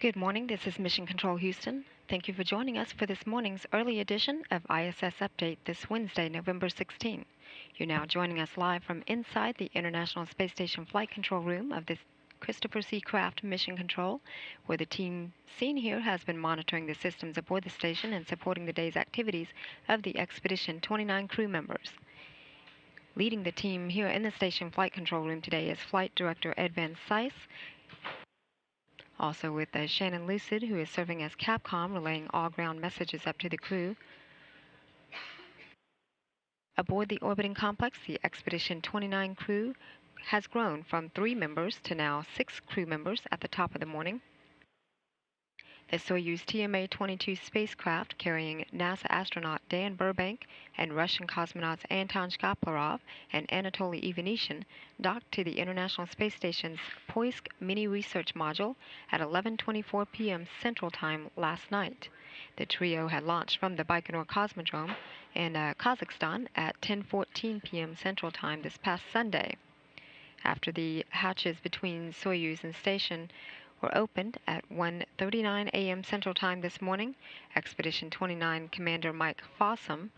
Good morning, this is Mission Control Houston. Thank you for joining us for this morning's early edition of ISS Update this Wednesday, November 16. You're now joining us live from inside the International Space Station Flight Control Room of the Christopher C. Craft Mission Control, where the team seen here has been monitoring the systems aboard the station and supporting the day's activities of the Expedition 29 crew members. Leading the team here in the station flight control room today is Flight Director Ed Van Sice. Also with Shannon Lucid, who is serving as Capcom, relaying all ground messages up to the crew. Aboard the orbiting complex, the Expedition 29 crew has grown from 3 members to now 6 crew members at the top of the morning. The Soyuz TMA-22 spacecraft carrying NASA astronaut Dan Burbank and Russian cosmonauts Anton Shkaplerov and Anatoly Ivanishin docked to the International Space Station's Poisk Mini Research Module at 11:24 p.m. Central Time last night. The trio had launched from the Baikonur Cosmodrome in Kazakhstan at 10:14 p.m. Central Time this past Sunday. After the hatches between Soyuz and station were opened at 1:39 a.m. Central Time this morning, Expedition 29 Commander Mike Fossum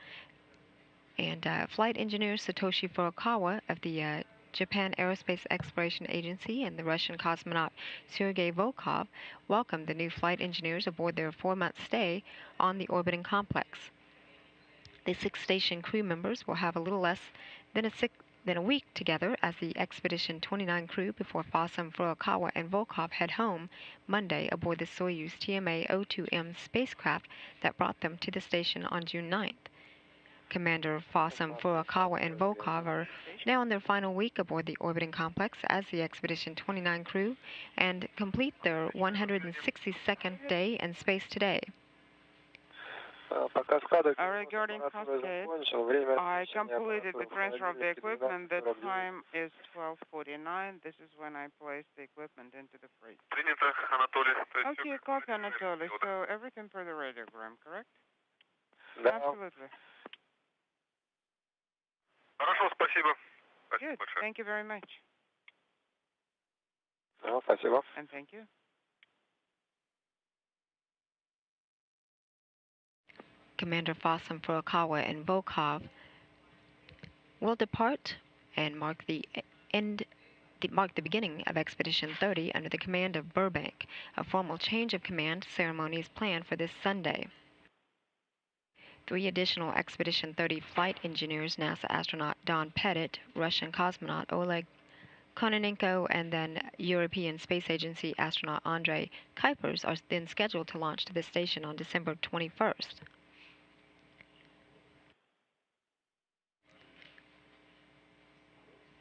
and Flight Engineer Satoshi Furukawa of the Japan Aerospace Exploration Agency and the Russian cosmonaut Sergei Volkov welcomed the new flight engineers aboard their 4-month stay on the orbiting complex. The 6 station crew members will have a little less than a week together as the Expedition 29 crew before Fossum, Furukawa, and Volkov head home Monday aboard the Soyuz TMA-02M spacecraft that brought them to the station on June 9th. Commander Fossum, Furukawa, and Volkov are now in their final week aboard the orbiting complex as the Expedition 29 crew and complete their 162nd day in space today. Regarding Cascade, I completed the transfer of the equipment. The time is 12:49. This is when I placed the equipment into the freight. Okay, copy, Anatoly. So everything per the radiogram, correct? Absolutely. Хорошо, спасибо. Good. Thank you very much. Спасибо. And thank you. Commander Fossum, Furukawa, and Volkov will depart and mark the beginning of Expedition 30 under the command of Burbank. A formal change of command ceremony is planned for this Sunday. 3 additional Expedition 30 flight engineers, NASA astronaut Don Pettit, Russian cosmonaut Oleg Kononenko, and then European Space Agency astronaut Andrei Kuipers are then scheduled to launch to the station on December 21st.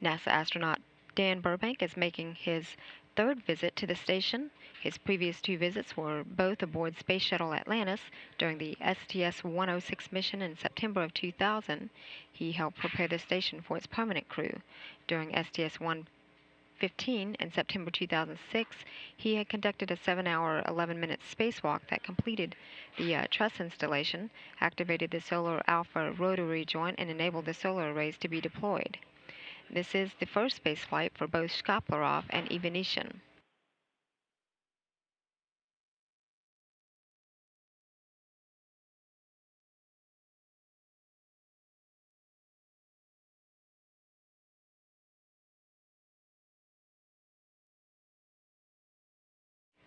NASA astronaut Dan Burbank is making his 3rd visit to the station. His previous 2 visits were both aboard Space Shuttle Atlantis during the STS-106 mission in September of 2000. He helped prepare the station for its permanent crew. During STS-115 in September 2006, he had conducted a 7-hour, 11-minute spacewalk that completed the truss installation, activated the solar alpha rotary joint, and enabled the solar arrays to be deployed. This is the first spaceflight for both Shkaplerov and Ivanishin.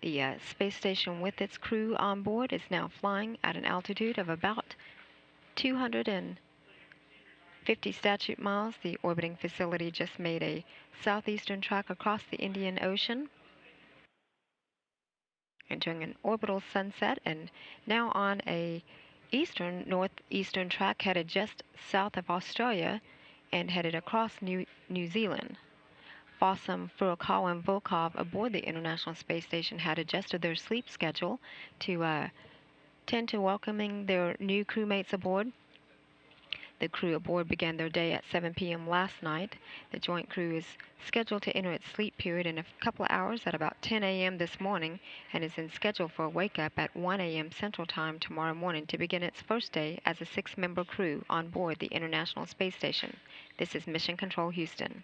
The space station with its crew on board is now flying at an altitude of about 250 statute miles. The orbiting facility just made a southeastern track across the Indian Ocean, entering an orbital sunset, and now on a northeastern track headed just south of Australia and headed across New Zealand. Fossum, Furukawa, and Volkov aboard the International Space Station had adjusted their sleep schedule to tend to welcoming their new crewmates aboard. The crew aboard began their day at 7 p.m. last night. The joint crew is scheduled to enter its sleep period in a couple of hours at about 10 a.m. this morning and is in schedule for a wake-up at 1 a.m. Central Time tomorrow morning to begin its first day as a 6-member crew on board the International Space Station. This is Mission Control Houston.